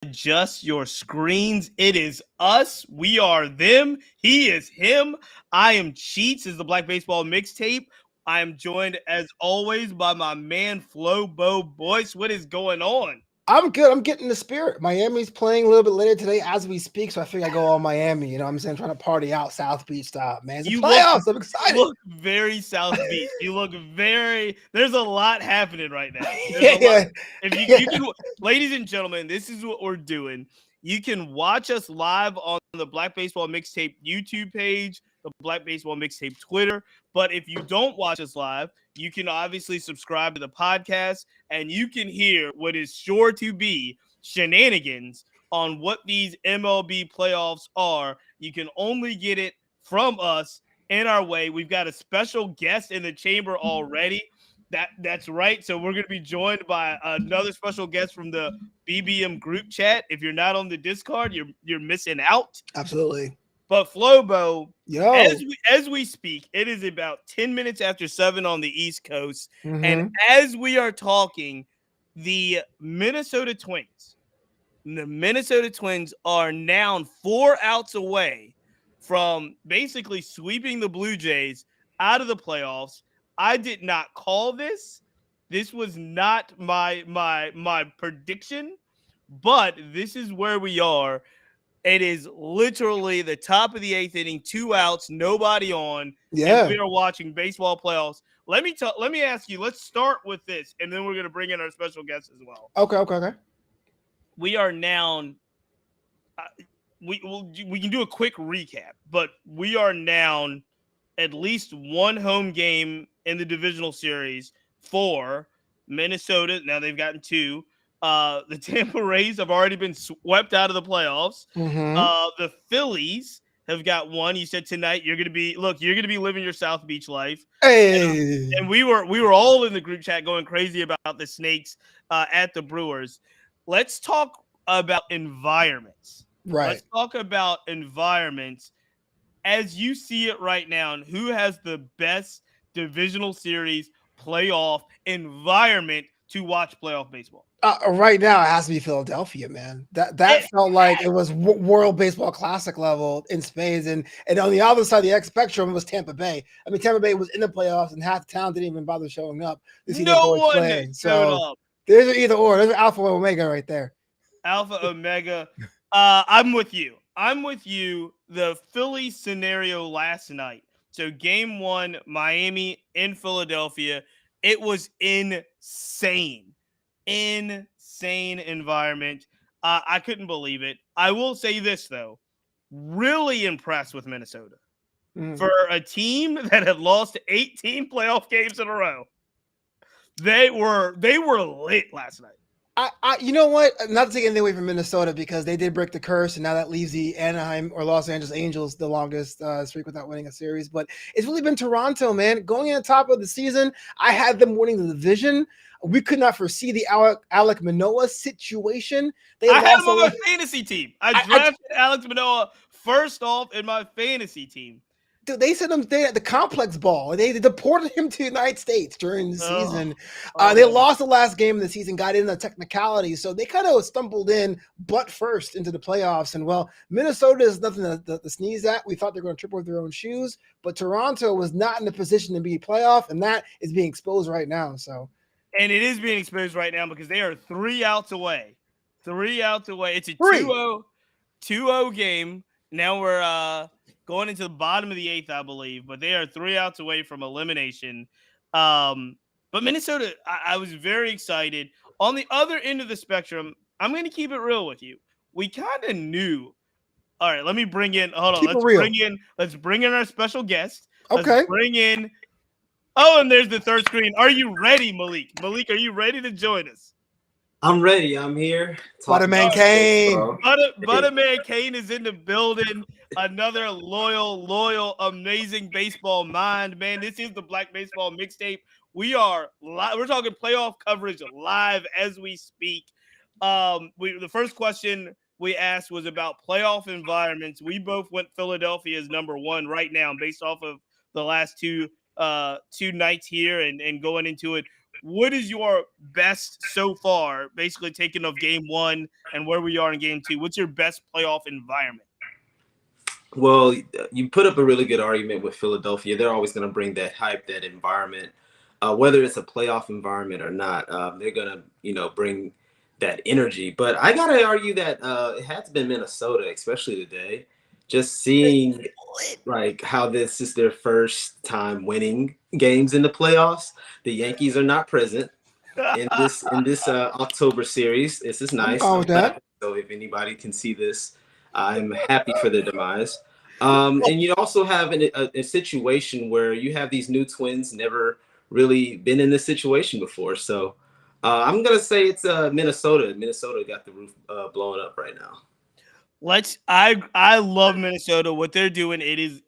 adjust your screens. It is us. We are them. He is him. I am Cheats is the Black Baseball Mixtape. I am joined as always by my man Flobo Boyce. What is going on? I'm good. I'm getting the spirit. Miami's playing a little bit later today as we speak, so I figure I go all Miami. You know what I'm saying? Trying to party out South Beach style, man. It's the You look playoffs. I'm excited. look very South Beach. You look very. There's a lot happening right now. There's a yeah, lot. yeah, If you yeah. can, ladies and gentlemen, this is what we're doing. You can watch us live on the Black Baseball Mixtape YouTube page, the Black Baseball Mixtape Twitter. But if you don't watch us live, you can obviously subscribe to the podcast and you can hear what is sure to be shenanigans on what these MLB playoffs are. You can only get it from us in our way. We've got a special guest in the chamber already. That's right. So we're going to be joined by another special guest from the BBM group chat. If you're not on the Discord, you're missing out. Absolutely. But Flobo, Yo. as we speak, it is about 10 minutes after 7 on the East Coast. And Mm-hmm. as we are talking, the Minnesota Twins are now 4 outs away from basically sweeping the Blue Jays out of the playoffs. I did not call this. This was not my prediction, but this is where we are. It is literally the top of the 8th inning, 2 outs, nobody on, and Yeah. we are watching baseball playoffs. Let me ask you. Let's start with this, and then we're going to bring in our special guest as well. Okay. We are now we can do a quick recap, but we are now at least one home game in the divisional series for Minnesota. Now they've gotten 2. The Tampa Rays have already been swept out of the playoffs. Mm-hmm. The Phillies have got 1. You said tonight you're going to be living your South Beach life. Hey. And we were all in the group chat going crazy about the Snakes at the Brewers. Let's talk about environments. Right. Let's talk about environments as you see it right now. And who has the best divisional series playoff environment to watch playoff baseball? Right now, it has to be Philadelphia, man. That It felt like it was World Baseball Classic level in spades, and on the other side of the X spectrum was Tampa Bay. I mean, Tampa Bay was in the playoffs, and half the town didn't even bother showing up to see their No boys one play. showed So up. there's an either or. There's an alpha and omega right there. Alpha Omega. I'm with you. The Philly scenario last night. So game 1, Miami in Philadelphia. It was insane. Insane environment. I couldn't believe it. I will say this, though. Really impressed with Minnesota. For a team that had lost 18 playoff games in a row. They were lit last night. You know what? Not to take anything away from Minnesota because they did break the curse, and now that leaves the Anaheim or Los Angeles Angels the longest streak without winning a series. But it's really been Toronto, man. Going in the top of the season, I had them winning the division. We could not foresee the Alek Manoah situation. I had him on my fantasy team. I drafted Alex Manoah first off in my fantasy team. Dude, they sent him there at the complex ball. They deported him to the United States during the season. They lost the last game of the season, got in the technicality. So they kind of stumbled in butt first into the playoffs. And, well, Minnesota is nothing to sneeze at. We thought they were going to trip over their own shoes. But Toronto was not in a position to be a playoff, and that is being exposed right now. And it is being exposed right now because they are 3 outs away. 3 outs away. It's a 2-0 game. Now we're going into the bottom of the 8th, I believe, but they are 3 outs away from elimination. But Minnesota, I was very excited. On the other end of the spectrum, I'm going to keep it real with you. We kind of knew. All right, let me bring in. Hold on. Let's bring in our special guest. Okay. Let's bring in. Oh, and there's the third screen. Are you ready, Malik? Malik, are you ready to join us? I'm ready. I'm here. Butterman Kane. Butterman Kane is in the building. Another loyal, amazing baseball mind, man. This is the Black Baseball Mixtape. We're talking playoff coverage live as we speak. The first question we asked was about playoff environments. We both went Philadelphia as number 1 right now, based off of the last two nights here and going into it. what is your best so far, basically taking of game one and where we are in game two? What's your best playoff environment? Well, you put up a really good argument with Philadelphia. They're always going to bring that hype, that environment, whether it's a playoff environment or not. They're going to, bring that energy. But I got to argue that it has been Minnesota, especially today. Just seeing like how this is their first time winning games in the playoffs. The Yankees are not present in this October series. This is nice. I'm with that. So if anybody can see this, I'm happy for their demise. And you also have a situation where you have these new twins never really been in this situation before. So I'm gonna say it's Minnesota. Minnesota got the roof blowing up right now. I love Minnesota. What they're doing, it is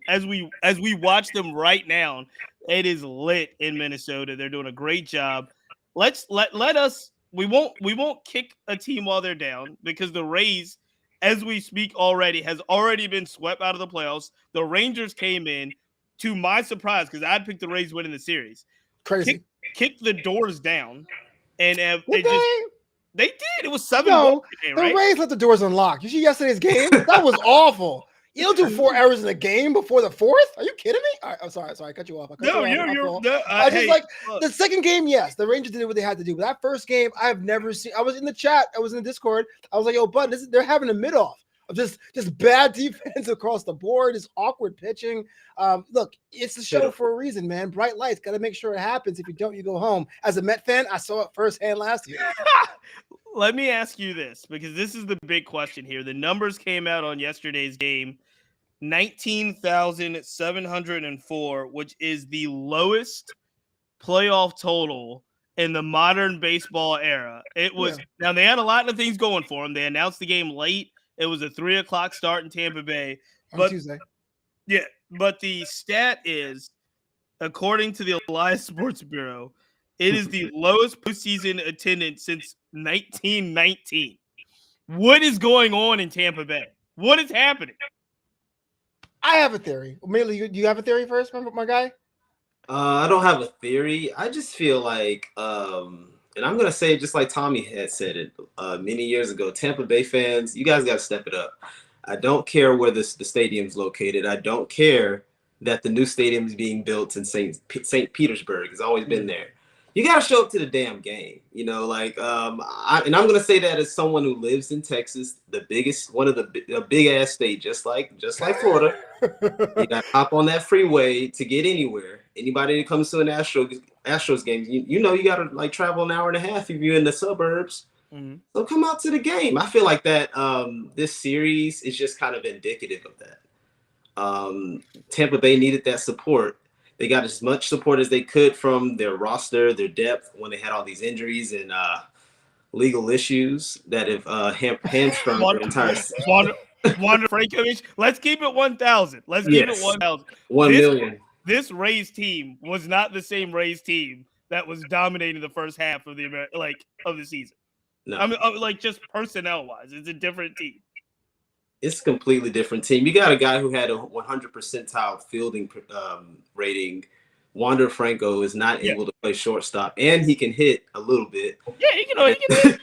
as we watch them right now, it is lit in Minnesota. They're doing a great job. Let us we won't kick a team while they're down, because the Rays, as we speak already, has already been swept out of the playoffs. The Rangers came in, to my surprise, because I'd picked the Rays winning the series. Crazy. Kicked the doors down, and they did. It was 7-1. No, game, the right? Rays left the doors unlocked. You see yesterday's game? That was awful. You don't do 4 errors in a game before the fourth? Are you kidding me? All right, I'm sorry. I cut you off. The second game, yes, the Rangers did what they had to do. But that first game, I've never seen. I was in the chat. I was in the Discord. I was like, yo, bud, they're having a mid-off of just bad defense across the board, just awkward pitching. Look, it's a show for a reason, man. Bright lights. Got to make sure it happens. If you don't, you go home. As a Met fan, I saw it firsthand last year. Let me ask you this, because this is the big question here. The numbers came out on yesterday's game. 19,704, which is the lowest playoff total in the modern baseball era. It was Now they had a lot of things going for them. They announced the game late. It was a 3:00 start in Tampa Bay. On Tuesday. Yeah, but the stat is, according to the Elias Sports Bureau, it is the lowest postseason attendance since 1919. What is going on in Tampa Bay? What is happening? I have a theory. Mainly, do you have a theory first, my guy? I don't have a theory. I just feel like, and I'm gonna say it just like Tommy had said it many years ago. Tampa Bay fans, you guys got to step it up. I don't care where the stadium's located. I don't care that the new stadium is being built in St. Petersburg. It's always been there. You got to show up to the damn game, and I'm going to say that as someone who lives in Texas, one of the big ass state, just like Florida. You got to hop on that freeway to get anywhere. Anybody that comes to an Astros game, you got to like travel an hour and a half if you're in the suburbs. Mm-hmm. So come out to the game. I feel like that this series is just kind of indicative of that. Tampa Bay needed that support. They got as much support as they could from their roster, their depth, when they had all these injuries and legal issues that have hamstrung their entire Wander Frankovich. Let's keep it 1,000. Let's keep it 1,000. 1 million. This Rays team was not the same Rays team that was dominating the first half of the season. No. I mean, just personnel-wise, it's a different team. It's a completely different team. You got a guy who had a 100 percentile fielding rating. Wander Franco is not able to play shortstop, and he can hit a little bit. Yeah, he can hit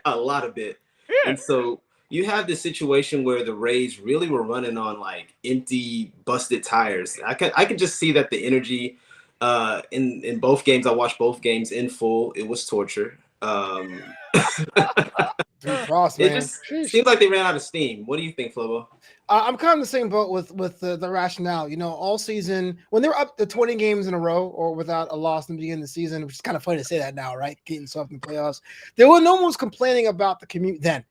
a lot of bit. Yeah. And so you have this situation where the Rays really were running on like empty, busted tires. I could just see that the energy in both games. I watched both games in full. It was torture. Cross, man. It just seems like they ran out of steam. What do you think, Flobo? I'm kind of in the same boat with the rationale. All season, when they're up to 20 games in a row or without a loss in the beginning of the season, which is kind of funny to say that now, right? Getting soft in the playoffs. No one was complaining about the commute then.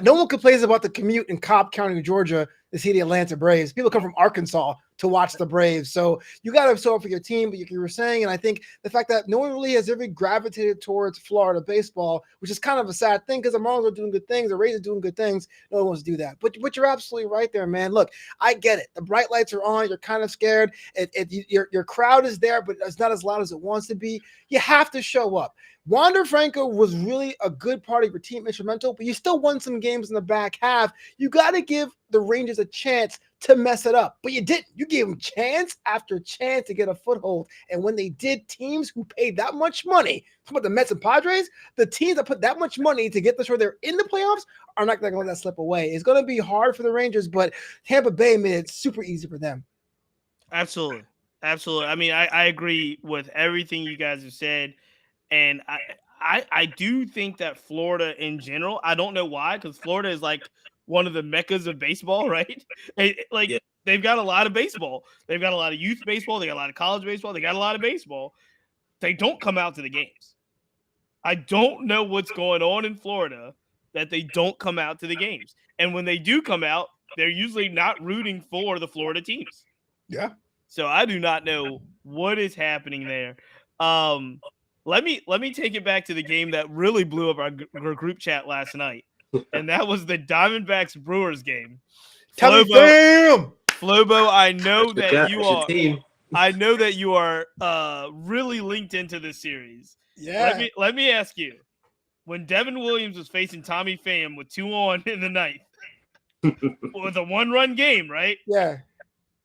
No one complains about the commute in Cobb County, Georgia, to see the Atlanta Braves. People come from Arkansas to watch the Braves. So you got to show up for your team, but you were saying, and I think the fact that no one really has ever gravitated towards Florida baseball, which is kind of a sad thing because the Marlins are doing good things, the Rays are doing good things. No one wants to do that. But you're absolutely right there, man. Look, I get it. The bright lights are on. You're kind of scared. Your crowd is there, but it's not as loud as it wants to be. You have to show up. Wander Franco was really a good part of your team, instrumental, but you still won some games in the back half. You got to give the Rangers a chance to mess it up. But you didn't. You gave them chance after chance to get a foothold. And when they did, teams who paid that much money, talk about the Mets and Padres, the teams that put that much money to get this where they're in the playoffs are not going to let that slip away. It's going to be hard for the Rangers, but Tampa Bay made it super easy for them. Absolutely. Absolutely. I mean, I agree with everything you guys have said. And I do think that Florida in general, I don't know why, because Florida is like one of the meccas of baseball, right? Yeah. They've got a lot of baseball. They've got a lot of youth baseball. They got a lot of college baseball. They got a lot of baseball. They don't come out to the games. I don't know what's going on in Florida that they don't come out to the games. And when they do come out, they're usually not rooting for the Florida teams. Yeah. So I do not know what is happening there. Let me take it back to the game that really blew up our group chat last night, and that was the Diamondbacks Brewers game. Flobo, I know that you your are. team. I know that you are really linked into this series. Yeah. Let me ask you: when Devin Williams was facing Tommy Pham with 2 on in the ninth, with a 1-run game, right? Yeah.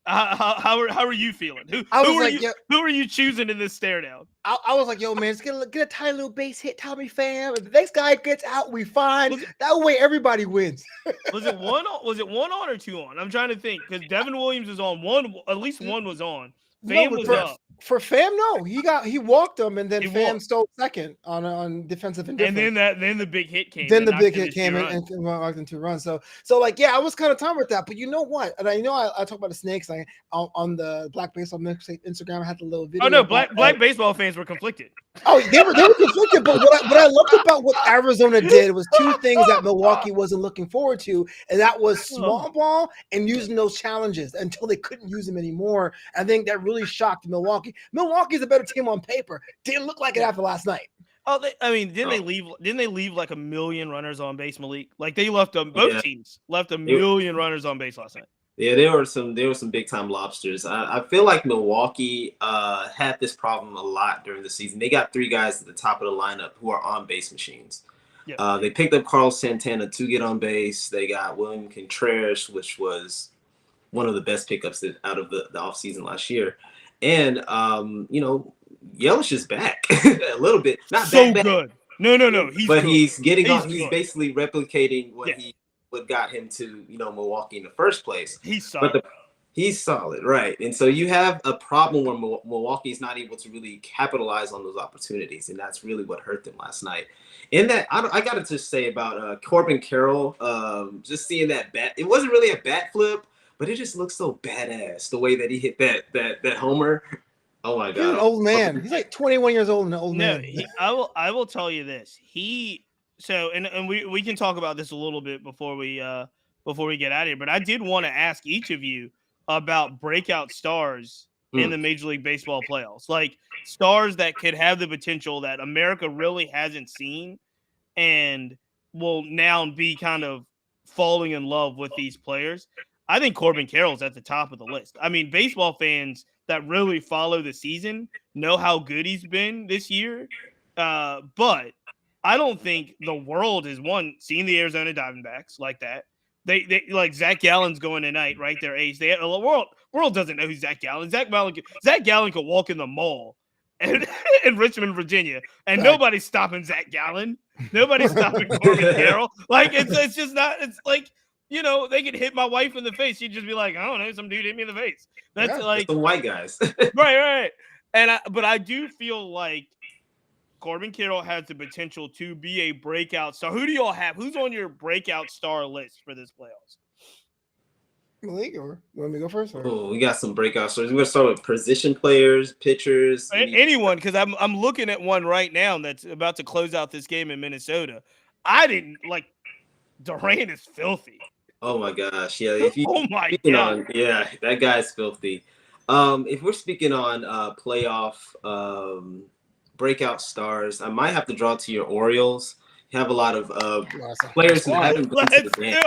How are you feeling? Who are you choosing in this stare down? I was like, yo, man, let's get a tiny little base hit, Tommy Pham. If the next guy gets out, we fine. That way, everybody wins. Was it 1 on or 2 on? I'm trying to think because Devin Williams is on 1. At least 1 was on. Pham was up. For Pham, no, he walked him, and then Pham walked. stole second on defensive indifference. And then the big hit came. Then the big hit came and walked in 2 runs. So like, yeah, I was kind of tired with that. But you know what? And I know I talk about the snakes. On the Black Baseball Mixtape Instagram, I had the little video. Oh no, black baseball fans were conflicted. Oh, they were conflicted. But what I loved about what Arizona did was 2 things that Milwaukee wasn't looking forward to, and that was small ball and using those challenges until they couldn't use them anymore. I think that really shocked Milwaukee. Milwaukee's a better team on paper. Didn't look like it after last night. Oh, didn't they leave like 1 million runners on base, Malik? Like they left them. Both teams left 1 million runners on base last night. Yeah, there were some big time lobsters. I feel like Milwaukee had this problem a lot during the season. They got 3 guys at the top of the lineup who are on base machines. Yep. They picked up Carlos Santana to get on base. They got William Contreras, which was one of the best pickups out of the offseason last year. And Yelich is back a little bit. Not so back, good. No. He's getting on. He's basically replicating what got him to Milwaukee in the first place. He's solid. He's solid, right? And so you have a problem where Milwaukee's not able to really capitalize on those opportunities, and that's really what hurt them last night. In that, I got to just say about Corbin Carroll, just seeing that bat. It wasn't really a bat flip, but it just looks so badass the way that he hit that homer. Oh my God! He's an old man. He's like 21 years old and an old man. I will tell you this. And we can talk about this a little bit before we get out of here. But I did want to ask each of you about breakout stars in the Major League Baseball playoffs, like stars that could have the potential that America really hasn't seen, and will now be kind of falling in love with these players. I think Corbin Carroll's at the top of the list. I mean, baseball fans that really follow the season know how good he's been this year. But I don't think the world has seen the Arizona Diamondbacks like that. They like Zach Gallen's going tonight, right? Their ace. The world doesn't know who Zach Gallen. Zach Gallen could walk in the mall in Richmond, Virginia, and nobody's stopping Zach Gallen. Nobody's stopping Corbin Carroll. Like it's just not. It's like, they could hit my wife in the face. She'd just be like, I don't know, some dude hit me in the face. That's like the white guys. right. But I do feel like Corbin Carroll has the potential to be a breakout star. Who do y'all have? Who's on your breakout star list for this playoffs? Malik, or you want me to go first? Oh, we got some breakout stars. We're gonna start with position players, pitchers, anyone, because I'm looking at one right now that's about to close out this game in Minnesota. I didn't like Durant is filthy. Oh my gosh, yeah. That guy's filthy. If we're speaking on playoff breakout stars, I might have to draw to your Orioles. You have a lot of players who haven't been to the game.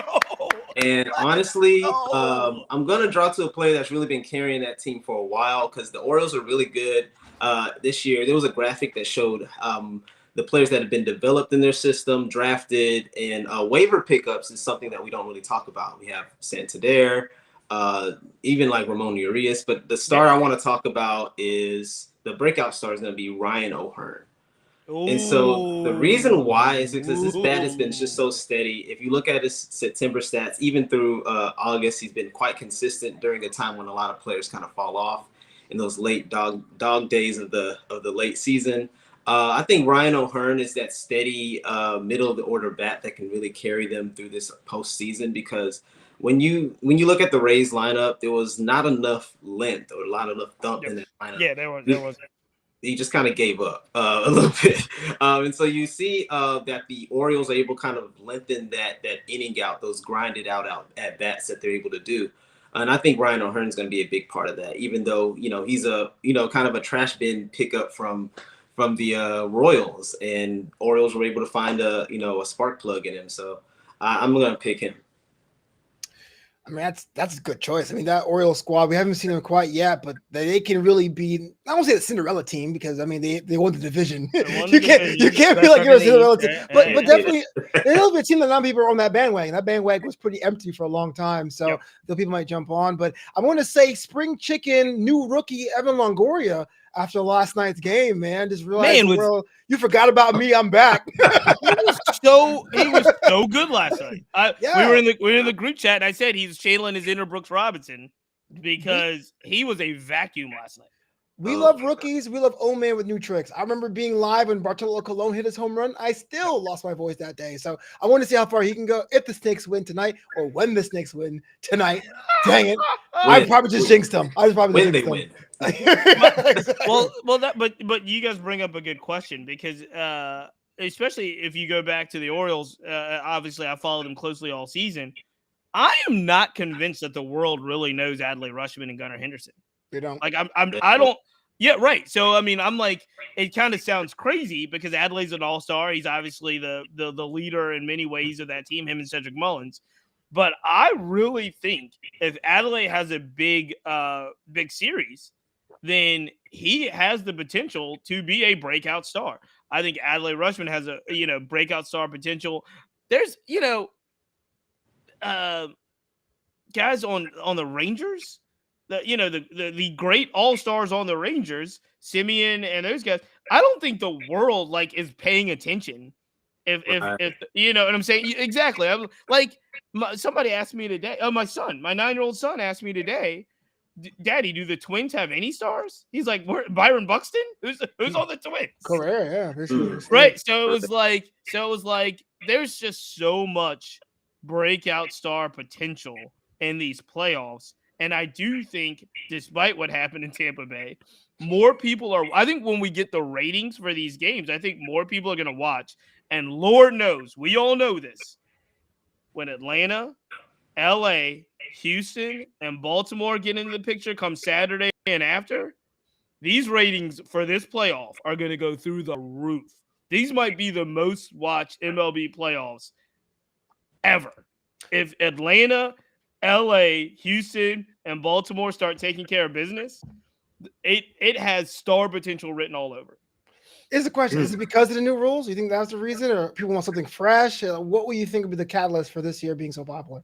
And honestly, I'm going to draw to a player that's really been carrying that team for a while, because the Orioles are really good this year. There was a graphic that showed the players that have been developed in their system, drafted, and waiver pickups is something that we don't really talk about. We have Santander, even like Ramon Urias. But the star I want to talk about is the breakout star is going to be Ryan O'Hearn. And so the reason why is because this bat has been just so steady. If you look at his September stats, even through August, he's been quite consistent during a time when a lot of players kind of fall off in those late dog days of the late season. I think Ryan O'Hearn is that steady middle of the order bat that can really carry them through this postseason, because when you look at the Rays lineup, there was not enough length or a lot of enough thump in that lineup. Yeah, there was. He just kind of gave up a little bit. And so you see that the Orioles are able to kind of lengthen that inning out, those grinded out at bats that they're able to do. And I think Ryan O'Hearn is going to be a big part of that, even though, he's a, kind of a trash bin pickup from the Royals, and Orioles were able to find a spark plug in him. So I'm going to pick him. I mean, that's a good choice. I mean, that Orioles squad, we haven't seen them quite yet, but they can really be, I won't say the Cinderella team, because I mean they won the division. You can't be like you're a Cinderella team. But definitely they'll be a team that not people are on that bandwagon. That bandwagon was pretty empty for a long time. So the people might jump on. But I want to say spring chicken, new rookie Evan Longoria after last night's game, man. Just realized you forgot about me. I'm back. He was so good last night. We were in the group chat, and I said he's channeling his inner Brooks Robinson, because he was a vacuum last night. We love rookies. We love old man with new tricks. I remember being live when Bartolo Colon hit his home run. I still lost my voice that day. So I want to see how far he can go if the Snakes win tonight, or when the Snakes win tonight. Dang it. I probably just jinxed them. When they win. But you guys bring up a good question, because especially if you go back to the Orioles, obviously I followed them closely all season. I am not convinced that the world really knows Adley Rutschman and Gunnar Henderson. They don't. Like I don't. Yeah, right. So I mean, I'm like, it kind of sounds crazy, because Adley's an all-star. He's obviously the leader in many ways of that team, him and Cedric Mullins. But I really think if Adley has a big series, then he has the potential to be a breakout star. I think Adley Rutschman has a breakout star potential. There's guys on the Rangers, the great all-stars on the Rangers, Simeon and those guys. I don't think the world is paying attention. If you know what I'm saying? Exactly. I'm like, somebody asked me today. Oh, my 9-year-old son asked me today, Daddy, do the Twins have any stars? He's like, Byron Buxton? Who's on the Twins? Correct, yeah. Right. So it was like there's just so much breakout star potential in these playoffs. And I do think, despite what happened in Tampa Bay, more people are. I think when we get the ratings for these games, I think more people are going to watch. And Lord knows, we all know this, when Atlanta, LA, Houston, and Baltimore get into the picture come Saturday and after, these ratings for this playoff are going to go through the roof. These might be the most watched MLB playoffs ever. If Atlanta, LA, Houston, and Baltimore start taking care of business, it has star potential written all over. Is the question, is it because of the new rules? You think that's the reason, or people want something fresh? What will you think would be the catalyst for this year being so popular?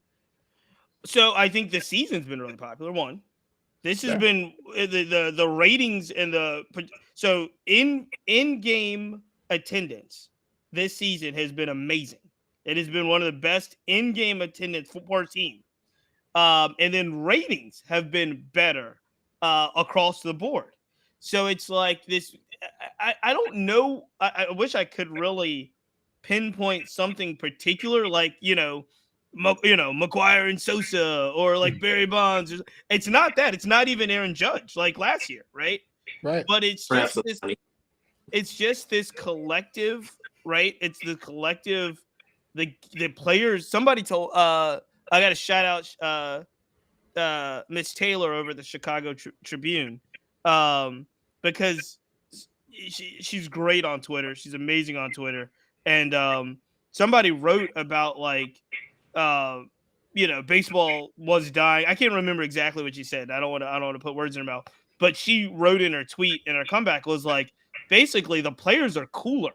So I think the season's been really popular. One, this has been the ratings and so in-game attendance this season has been amazing. It has been one of the best in-game attendance for a team. And then ratings have been better across the board. So it's like this. I don't know. I wish I could really pinpoint something particular, like McGuire and Sosa, or like Barry Bonds. It's not that. It's not even Aaron Judge like last year, right? Right. But it's just this. It's just this collective, right? It's the collective. The players. Somebody told. I got to shout out Miss Taylor over at the Chicago Tribune, because she's great on Twitter. She's amazing on Twitter. And somebody wrote about baseball was dying. I can't remember exactly what she said. I don't want to put words in her mouth. But she wrote in her tweet, and her comeback was like, basically the players are cooler.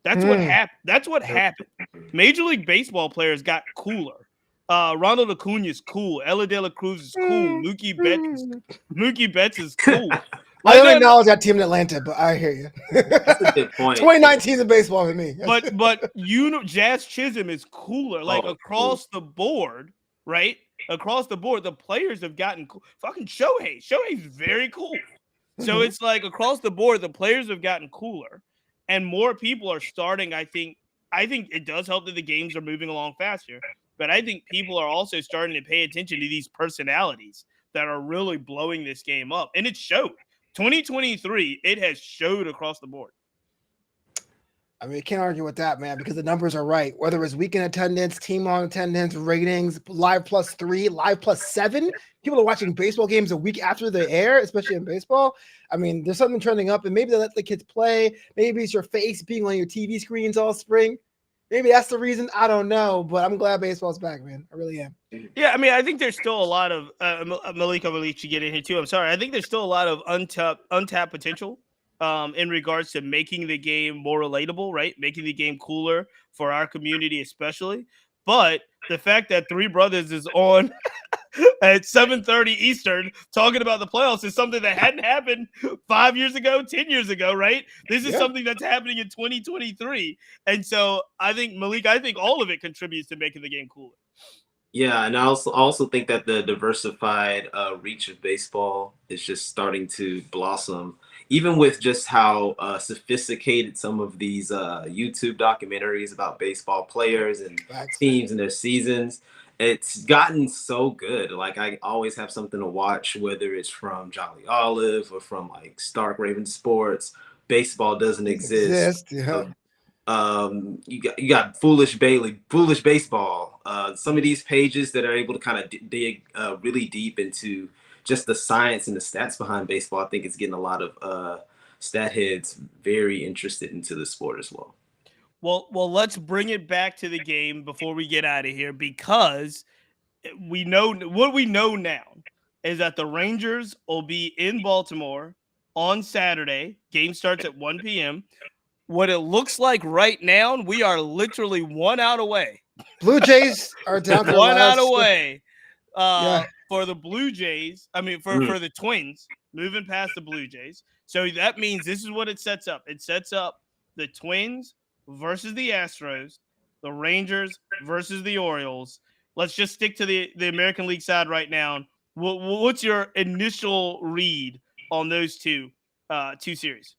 That's what happened. That's what happened. Major League Baseball players got cooler Ronald Acuna is cool. Ella De La Cruz is cool. Mookie Betts is cool. I don't acknowledge that team in Atlanta, but I hear you. That's a good point. 2019 is a baseball for me. but Jazz Chisholm is cooler. Like across the board, right? Across the board, the players have gotten cool. Fucking Shohei. Shohei's very cool. So it's like across the board, the players have gotten cooler, and more people are starting. I think it does help that the games are moving along faster, but I think people are also starting to pay attention to these personalities that are really blowing this game up, and it showed. 2023, it has showed across the board. I mean, you can't argue with that, man, because the numbers are right. Whether it's weekend attendance, team long attendance, ratings, live +3, live +7. People are watching baseball games a week after they air, especially in baseball. I mean, there's something trending up, and maybe they let the kids play. Maybe it's your face being on your TV screens all spring. Maybe that's the reason. I don't know, but I'm glad baseball's back, man. I really am. Yeah, I mean, I think there's still a lot of Malik, I will let you get in here too. I'm sorry. I think there's still a lot of untapped potential in regards to making the game more relatable, right? Making the game cooler for our community, especially. But the fact that Three Brothers is on at 7:30 Eastern talking about the playoffs is something that hadn't happened 5 years ago, 10 years ago, right? This is something that's happening in 2023. And so I think, Malik, all of it contributes to making the game cooler. Yeah, and I also think that the diversified reach of baseball is just starting to blossom, even with just how sophisticated some of these YouTube documentaries about baseball players and teams and their seasons. It's gotten so good. Like, I always have something to watch, whether it's from Jolly Olive or from like Stark Raven Sports. Baseball doesn't exist. Yeah. You got Foolish Baseball. Some of these pages that are able to kind of dig really deep into just the science and the stats behind baseball. I think it's getting a lot of stat heads very interested into the sport as well. Well, let's bring it back to the game before we get out of here, because we know what we know now is that the Rangers will be in Baltimore on Saturday. Game starts at 1 p.m. What it looks like right now, we are literally 1 out away. Blue Jays are down to 1 out away for the Blue Jays. I mean, for the Twins, moving past the Blue Jays. So that means this is what it sets up. It sets up the Twins versus the Astros, the Rangers versus the Orioles. Let's just stick to the American League side right now. What's your initial read on those two series?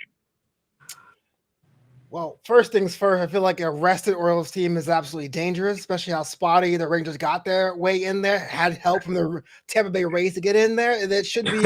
Well, first things first, I feel like a rested Orioles team is absolutely dangerous, especially how spotty the Rangers got their way in there, had help from the Tampa Bay Rays to get in there. That should be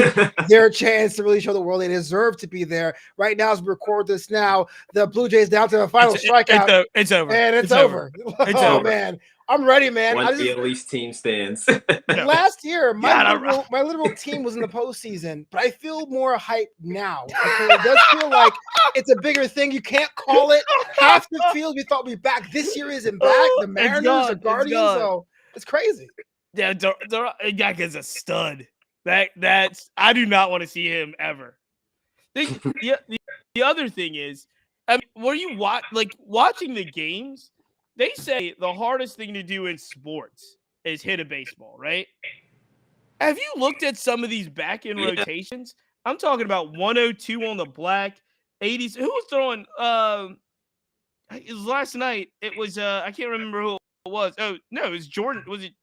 their chance to really show the world they deserve to be there. Right now, as we record this now, the Blue Jays down to the final strikeout. It's over. And it's over. It's over. Man. I'm ready, man. One the at least team stands. Last year, my literal team was in the postseason, but I feel more hype now. Okay? It does feel like it's a bigger thing. You can't call it. Half the field we thought we'd be back. This year isn't back. The Mariners, the Guardians, so it's crazy. Yeah, that guy is a stud. That's I do not want to see him ever. The other thing is, I mean, were you watching the games? They say the hardest thing to do in sports is hit a baseball, right? Have you looked at some of these back-end rotations? I'm talking about 102 on the black, 80s. Who was throwing? It was last night. It was I can't remember who it was. Oh no, it was Jordan. Was it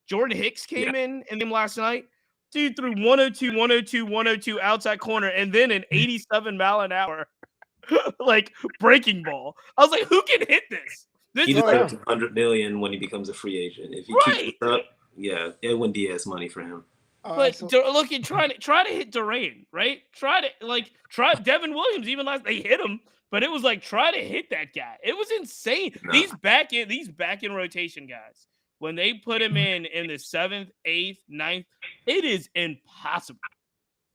Jordan Hicks came in them last night? Dude threw 102 outside corner, and then an 87 mile an hour like breaking ball. I was like, who can hit this? He deserves $100 million when he becomes a free agent. If he keeps it up, Edwin Diaz money for him. But look, try to hit Duran, right? Try Devin Williams. Even last they hit him, but it was like try to hit that guy. It was insane. Nah. These back end rotation guys, when they put him in the 7th, 8th, 9th, it is impossible.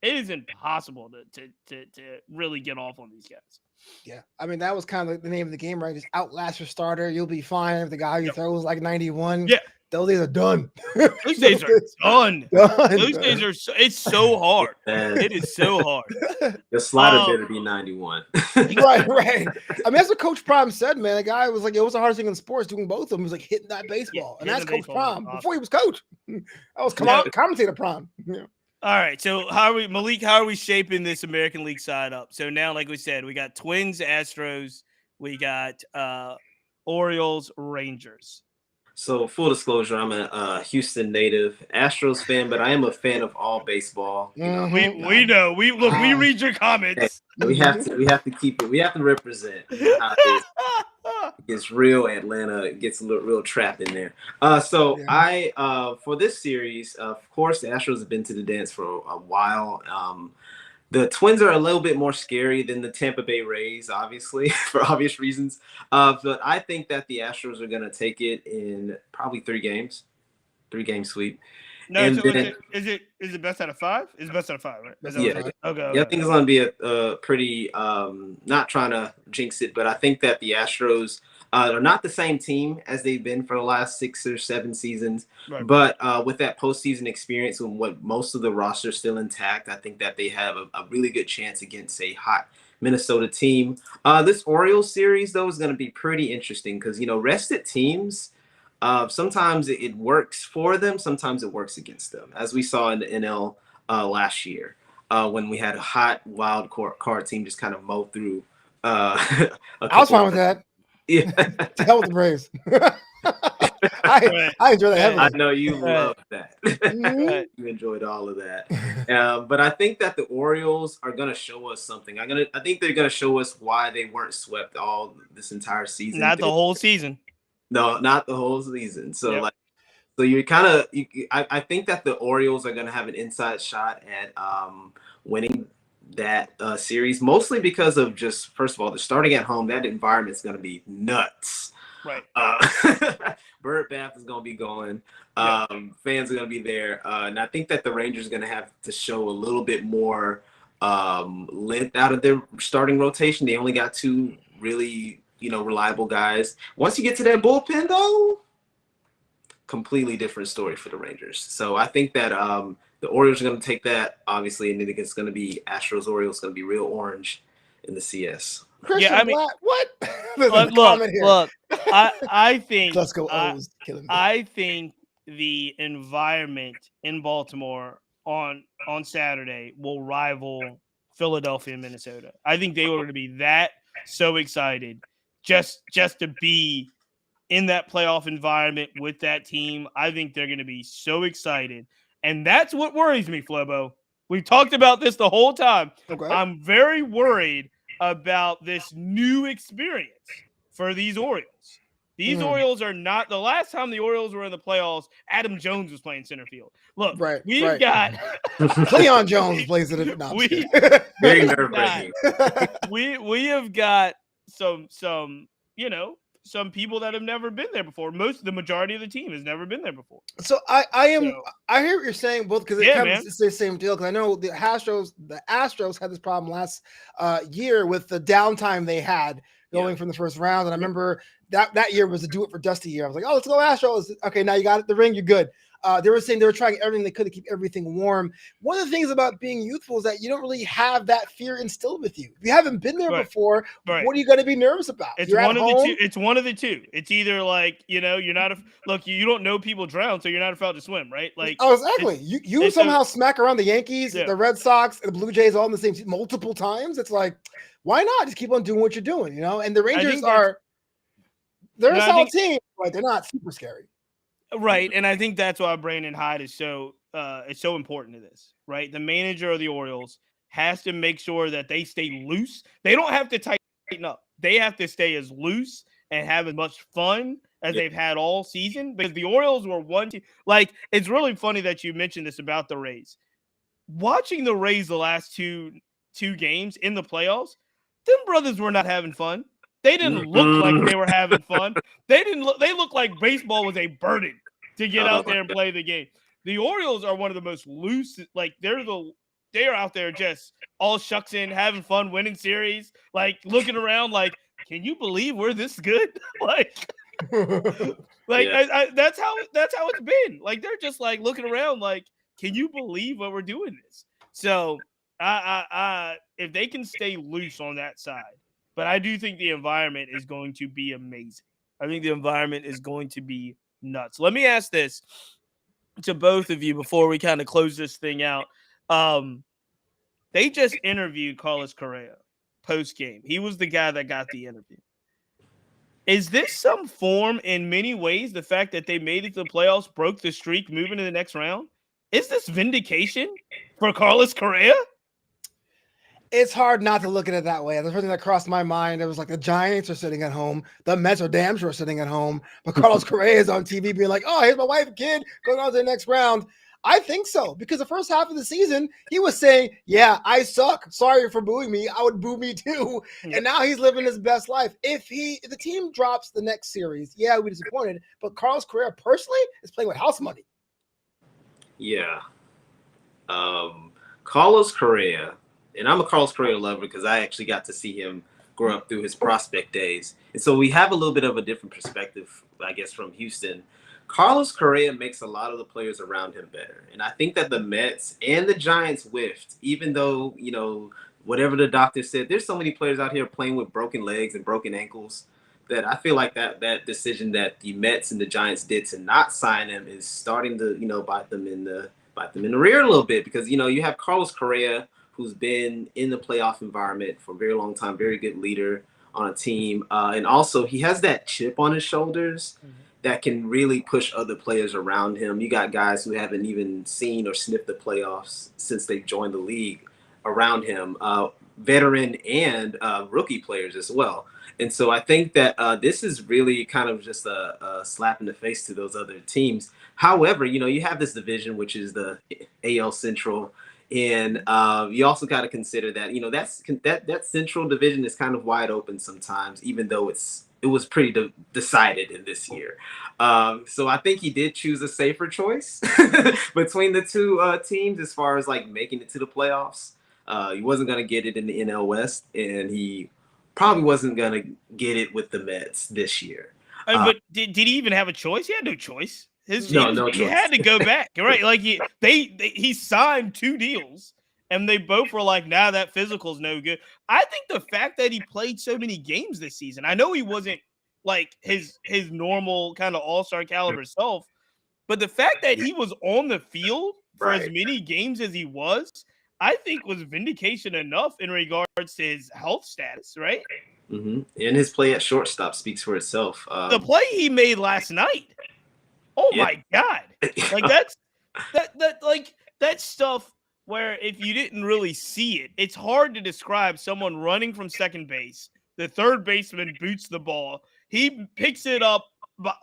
It is impossible to really get off on these guys. Yeah, I mean, that was kind of the name of the game, right? Just outlast your starter. You'll be fine if the guy you throw is like 91. Yeah. Those days are done. Those days are done. Done. Those days are it's so hard. It is so hard. The slider better be 91. Right. I mean, that's what Coach Prime said, man. The guy was like, it was the hardest thing in sports doing both of them. He was like hitting that baseball. And that's Coach Prime before he was coach. That was commentator Prime. Yeah. All right. So how are we shaping this American League side up? So now, like we said, we got Twins, Astros, we got Orioles, Rangers. So full disclosure, I'm a Houston native, Astros fan, but I am a fan of all baseball. We know. We read your comments. We have to keep it. We have to represent. It gets real Atlanta. It gets a little real trapped in there. I for this series, of course, the Astros have been to the dance for a while. The Twins are a little bit more scary than the Tampa Bay Rays, obviously, for obvious reasons. But I think that the Astros are going to take it in probably 3 games, 3-game sweep. No, and so then, is it best out of 5? It's best out of 5, right? Yeah. Okay. Yeah, I think it's going to be a pretty, not trying to jinx it, but I think that the Astros are not the same team as they've been for the last 6 or 7 seasons. Right. But with that postseason experience and what most of the roster is still intact, I think that they have a really good chance against a hot Minnesota team. This Orioles series, though, is going to be pretty interesting because, rested teams, sometimes it works for them. Sometimes it works against them, as we saw in the NL last year when we had a hot wild card team just kind of mow through. I was fine with that. Yeah. To hell with the Braves. I enjoy that heavily. I know you love that. You enjoyed all of that. But I think that the Orioles are going to show us something. I think they're going to show us why they weren't swept all this entire season. Not the whole season. No, not the whole season. So you're kind of. I think that the Orioles are going to have an inside shot at winning that series, mostly because of just, first of all, they're starting at home. That environment's going to be nuts. Right. Bird bath is going to be going. Fans are going to be there. And I think that the Rangers are going to have to show a little bit more length out of their starting rotation. They only got 2 really, reliable guys. Once you get to that bullpen, though, completely different story for the Rangers. So I think that the Orioles are going to take that, obviously, and then it's going to be Astros-Orioles, going to be real orange in the CS. Christian Black, what? Look. I think. Let's go O's. I think the environment in Baltimore on Saturday will rival Philadelphia and Minnesota. I think they were going to be so excited just to be in that playoff environment with that team. I think they're going to be so excited. And that's what worries me, Flobo. We've talked about this the whole time. Okay. I'm very worried about this new experience for these Orioles. These Orioles are not – the last time the Orioles were in the playoffs, Adam Jones was playing center field. Look, we've got – Cleon Jones plays it. Very nerve-wracking. We have got some some people that have never been there before. The majority of the team has never been there before. So I hear what you're saying, both because it's the same deal. Because I know the Astros had this problem last year with the downtime they had going from the first round. And I remember that year was a do it for Dusty year. I was like, oh, let's go Astros. Okay, now you got the ring, you're good. They were saying they were trying everything they could to keep everything warm. One of the things about being youthful is that you don't really have that fear instilled with you. If you haven't been there before, what are you going to be nervous about? It's one of the two. It's one of the two. It's either like, you're not you don't know people drown, so you're not allowed to swim, right? Like, oh, exactly. You somehow smack around the Yankees, the Red Sox, and the Blue Jays all in the same team multiple times. It's like, why not just keep on doing what you're doing? And the Rangers they're a solid team, but they're not super scary. Right, and I think that's why Brandon Hyde is so important to this, right? The manager of the Orioles has to make sure that they stay loose. They don't have to tighten up. They have to stay as loose and have as much fun as they've had all season, because the Orioles were one team. Like, it's really funny that you mentioned this about the Rays. Watching the Rays the last two games in the playoffs, them brothers were not having fun. They didn't look like they were having fun. They looked like baseball was a burden to get out there and play the game. The Orioles are one of the most loose. Like, they are out there just all shucks in, having fun, winning series, like looking around like, can you believe we're this good? Like, Like Yeah. that's how it's been. Like they're just like looking around, like, can you believe what we're doing this? So if they can stay loose on that side, but I do think the environment is going to be amazing. I think the environment is going to be nuts. Let me ask this to both of you before we kind of close this thing out. They just interviewed Carlos Correa post game. He was the guy that got the interview. Is this some form in many ways, the fact that they made it to the playoffs, broke the streak, moving to the next round? Is this vindication for Carlos Correa? It's hard not to look at it that way. The first thing that crossed my mind, it was like the Giants are sitting at home. The Mets are damn sure sitting at home. But Carlos Correa is on TV being like, oh, here's my wife and kid going on to the next round. I think so, because the first half of the season, he was saying, yeah, I suck. Sorry for booing me. I would boo me too. Yep. And now he's living his best life. If the team drops the next series, yeah, we'd be disappointed. But Carlos Correa personally is playing with house money. Yeah. Carlos Correa, and I'm a Carlos Correa lover because I actually got to see him grow up through his prospect days. And so we have a little bit of a different perspective, I guess, from Houston. Carlos Correa makes a lot of the players around him better. And I think that the Mets and the Giants whiffed, even though, whatever the doctor said, there's so many players out here playing with broken legs and broken ankles that I feel like that decision that the Mets and the Giants did to not sign him is starting to, bite them in the rear a little bit, because, you have Carlos Correa, who's been in the playoff environment for a very long time, very good leader on a team. And also he has that chip on his shoulders that can really push other players around him. You got guys who haven't even seen or sniffed the playoffs since they joined the league around him, veteran and rookie players as well. And so I think that this is really kind of just a slap in the face to those other teams. However, you have this division, which is the AL Central. And you also got to consider that, that Central division is kind of wide open sometimes, even though it was pretty decided in this year. So I think he did choose a safer choice between the two teams as far as like making it to the playoffs. He wasn't going to get it in the NL West, and he probably wasn't going to get it with the Mets this year. But did he even have a choice? He had no choice. No choice. He had to go back, right? Like he signed 2 deals, and they both were like, "Nah, that physical's no good." I think the fact that he played so many games this season, I know he wasn't like his normal kind of all-star caliber self, but the fact that he was on the field for as many games as he was, I think was vindication enough in regards to his health status, right? Mm-hmm. And his play at shortstop speaks for itself. The play he made last night. Oh my God. Like that's stuff where if you didn't really see it, it's hard to describe someone running from second base. The third baseman boots the ball. He picks it up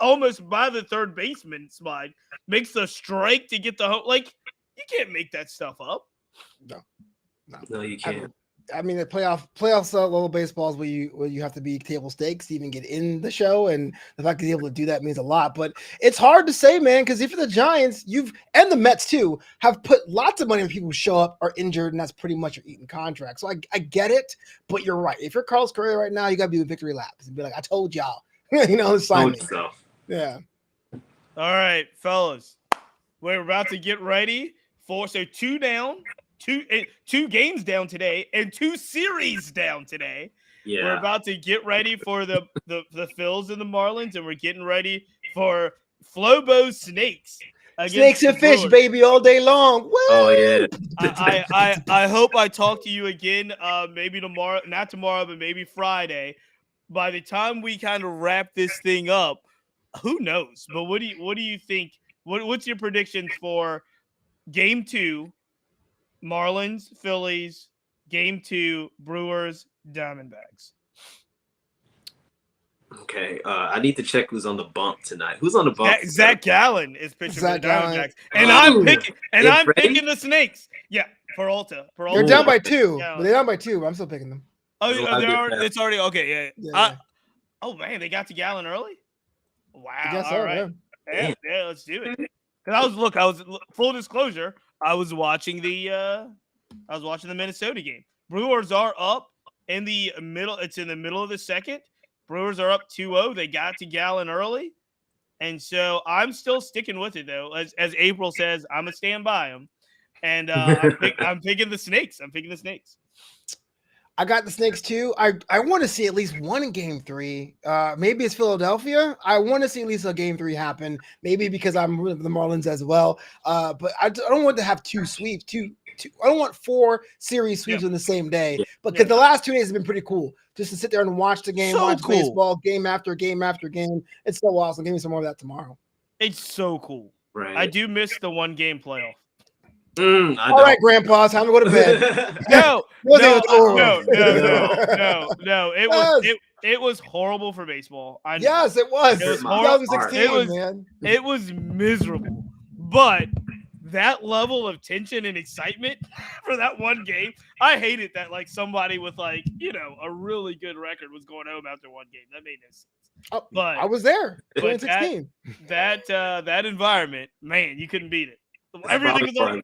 almost by the third baseman slide, makes the strike to get the home. Like, you can't make that stuff up. No, you can't. I mean, the playoffs level baseball is where you have to be table stakes to even get in the show, and the fact that he's able to do that means a lot. But it's hard to say, man, because if you're the Giants, and the Mets too have put lots of money on people who show up, are injured, and that's pretty much your eating contract. So I get it, but you're right. If you're Carlos Correa right now, you got to do a victory laps and be like, "I told y'all," sign me. Yeah. All right, fellas, we're about to get ready for 2 down. 2 games down today and 2 series down today. Yeah. We're about to get ready for the Phils and the Marlins, and we're getting ready for Flobo Snakes. Snakes and fish, baby, all day long. Woo! Oh yeah. I hope I talk to you again. Maybe tomorrow, not tomorrow, but maybe Friday. By the time we kind of wrap this thing up, who knows? But what do you think? What's your prediction for Game 2? Marlins, Phillies, Game 2, Brewers, Diamondbacks. Okay, I need to check who's on the bump tonight. Who's on the bump? Zach Gallen is pitching for the Diamondbacks, and I'm picking the Snakes. Yeah, Peralta. They're down by 2. They're down by 2. But I'm still picking them. Oh, it's already okay. Yeah. Oh man, they got to Gallen early. Wow. I guess all right. Yeah, let's do it. Because I was full disclosure. I was watching the Minnesota game. Brewers are up in the middle. It's in the middle of the second. Brewers are up 2-0. They got to Gallon early. And so I'm still sticking with it, though. As April says, I'm going to stand by him. And I'm picking the Snakes. I got the Snakes too. I want to see at least one in Game 3. Maybe it's Philadelphia. I want to see at least a Game 3 happen. Maybe because I'm rooting for the Marlins as well. But I don't want to have two sweeps. I don't want 4 series sweeps on the same day. But because the last 2 days have been pretty cool, just to sit there and watch the game, watch baseball, game after game after game. It's so awesome. Give me some more of that tomorrow. It's so cool. Right. I do miss the 1-game playoff. All right, Grandpa, time to go to bed. No. It was horrible for baseball. Yes, it was. It was 2016, man. It was miserable. But that level of tension and excitement for that one game, I hated that. Like somebody with a really good record was going home after one game. That made no sense. Oh, but I was there. 2016. That environment, man, you couldn't beat it. Everything was on.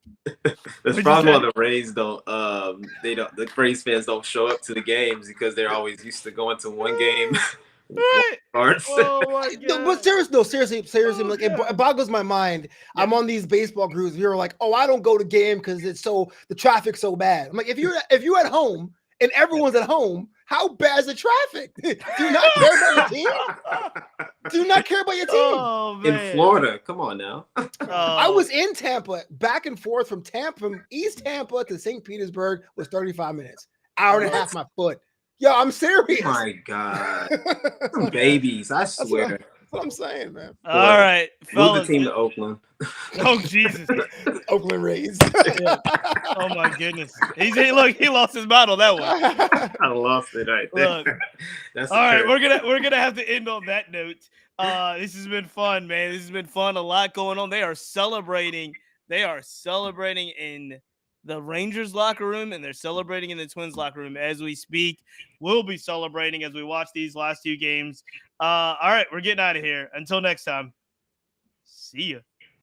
That's probably why the Rays don't. The Rays fans don't show up to the games because they're always used to going to one game. Right. Oh my God. But seriously, like it boggles my mind. Yeah. I'm on these baseball groups. You're like, oh, I don't go to game because the traffic's so bad. I'm like, if you're at home and everyone's at home, how bad is the traffic? Do you not care about your team? Do you not care about your team? Oh, in Florida, come on now. I was in Tampa, back and forth from East Tampa to St. Petersburg was 35 minutes. Hour and a half my foot. Yo, I'm serious. Oh my God. Babies, I swear. That's what I'm saying, man. All right, fellas. Move the team to Oakland. Oh, Jesus. Oakland Rays. Yeah. Oh, my goodness. He lost his mind on that one. I lost it right there. Look. That's all right, we're gonna have to end on that note. This has been fun, man. This has been fun. A lot going on. They are celebrating in the Rangers locker room, and they're celebrating in the Twins locker room as we speak. We'll be celebrating as we watch these last 2 games. All right, we're getting out of here. Until next time, see ya.